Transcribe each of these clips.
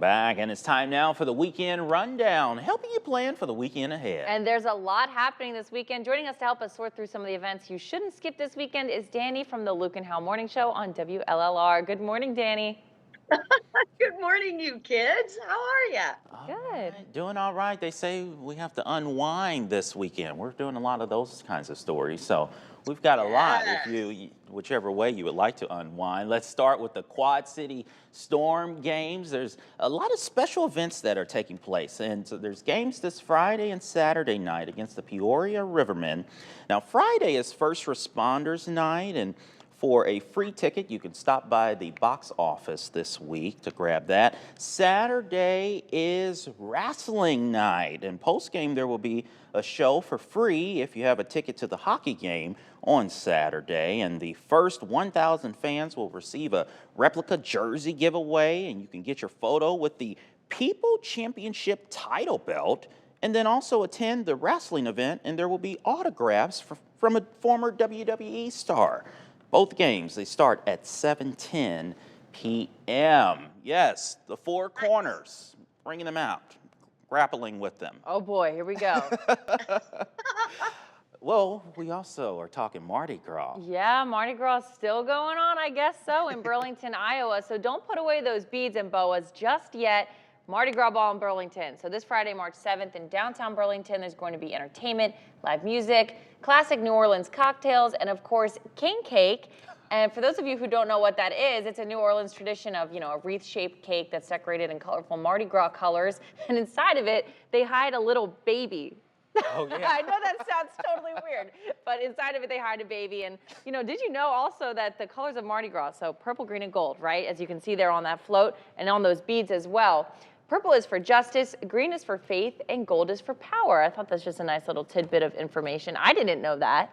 back, and it's time now for the weekend rundown, helping you plan for the weekend ahead. And there's a lot happening this weekend. Joining us to help us sort through some of the events you shouldn't skip this weekend is Danny from the Luke and Hal Morning Show on WLLR. Good morning, Danny. Good morning, you kids. How are you? Good. Doing all right. They say we have to unwind this weekend. We're doing a lot of those kinds of stories, so we've got a lot. If whichever way you would like to unwind. Let's start with the Quad City Storm games. There's a lot of special events that are taking place, and so there's games this Friday and Saturday night against the Peoria Rivermen. Now, Friday is First Responders Night, and for a free ticket, you can stop by the box office this week to grab that. Saturday is wrestling night, and post-game there will be a show for free if you have a ticket to the hockey game on Saturday. And the first 1,000 fans will receive a replica jersey giveaway, and you can get your photo with the People Championship title belt, and then also attend the wrestling event, and there will be autographs from a former WWE star. Both games, they start at 7:10 p.m. Yes, the four corners, bringing them out, grappling with them. Oh boy, here we go. Well, we also are talking Mardi Gras. Yeah, Mardi Gras is still going on, I guess so, in Burlington, Iowa. So don't put away those beads and boas just yet. Mardi Gras Ball in Burlington. So this Friday, March 7th in downtown Burlington, there's going to be entertainment, live music, classic New Orleans cocktails, and of course, king cake. And for those of you who don't know what that is, it's a New Orleans tradition of, a wreath-shaped cake that's decorated in colorful Mardi Gras colors. And inside of it, they hide a little baby. Oh, yeah. I know that sounds totally weird, but inside of it, they hide a baby. And, did you know also that the colors of Mardi Gras, so purple, green, and gold, right, as you can see there on that float and on those beads as well. Purple is for justice, green is for faith, and gold is for power. I thought that's just a nice little tidbit of information. I didn't know that.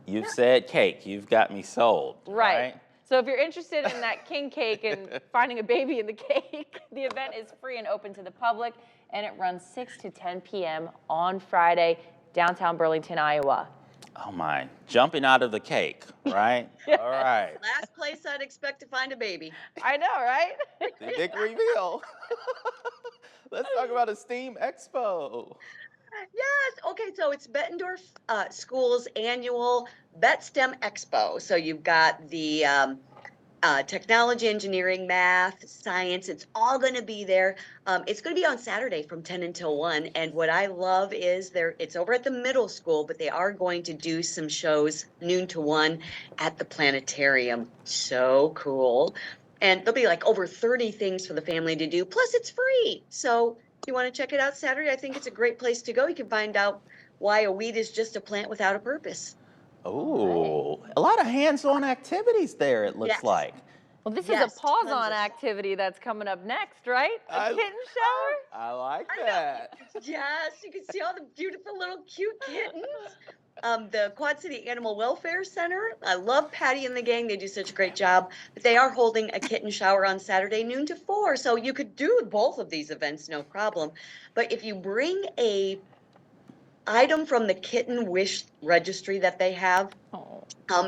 You've said cake. You've got me sold. Right. So if you're interested in that king cake and finding a baby in the cake, the event is free and open to the public, and it runs 6 to 10 p.m. on Friday, downtown Burlington, Iowa. Oh, my. Jumping out of the cake, right? Yes. All right. Last place I'd expect to find a baby. I know, right? The big reveal. Let's talk about a STEAM Expo. Yes. Okay. So it's Bettendorf School's annual BetSTEM Expo. So you've got the technology, engineering, math, science. It's all going to be there. It's going to be on Saturday from 10 until 1. And what I love is it's over at the middle school, but they are going to do some shows noon to 1 at the planetarium. So cool. And there'll be like over 30 things for the family to do. Plus, it's free. So if you want to check it out Saturday, I think it's a great place to go. You can find out why a weed is just a plant without a purpose. Oh, a lot of hands-on activities there, it looks like. Well, this is a pause-on activity that's coming up next, right? A kitten shower? I like that. Yes, you can see all the beautiful little cute kittens. The Quad City Animal Welfare Center. I love Patty and the gang. They do such a great job. But they are holding a kitten shower on Saturday, noon to 4. So you could do both of these events, no problem. But if you bring a item from the Kitten Wish registry that they have,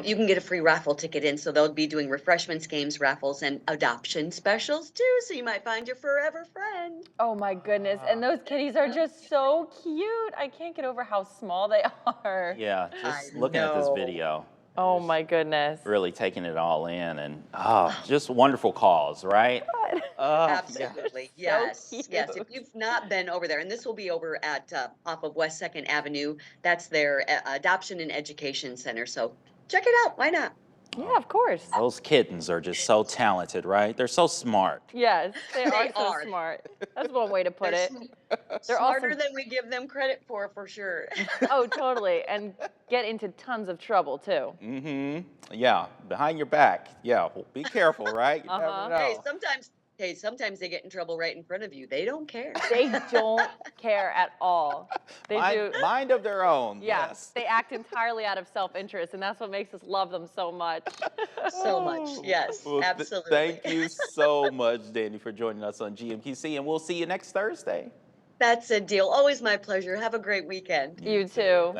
you can get a free raffle ticket in. So they'll be doing refreshments, games, raffles, and adoption specials too. So you might find your forever friend. Oh my goodness. And those kitties are just so cute. I can't get over how small they are. Yeah, just looking at this video. Oh my goodness. Really taking it all in, and just wonderful cause, right? Absolutely. Yeah. Yes. Yes. If you've not been over there, and this will be over at off of West 2nd Avenue, that's their Adoption and Education Center. So check it out. Why not? Yeah, of course. Those kittens are just so talented, right? They're so smart. Yes, they are so smart. That's one way to put it. They're smarter than we give them credit for sure. Oh, totally. And get into tons of trouble, too. Mm-hmm. Yeah, behind your back. Yeah, well, be careful, right? You never know. Sometimes they get in trouble right in front of you. They don't care. They don't care at all. They do. Mind of their own. Yeah, Yes. they act entirely out of self-interest, and that's what makes us love them so much. So much. Yes, Well, absolutely. Thank you so much, Danny, for joining us on GMQC, and we'll see you next Thursday. That's a deal. Always my pleasure. Have a great weekend. You too. Thank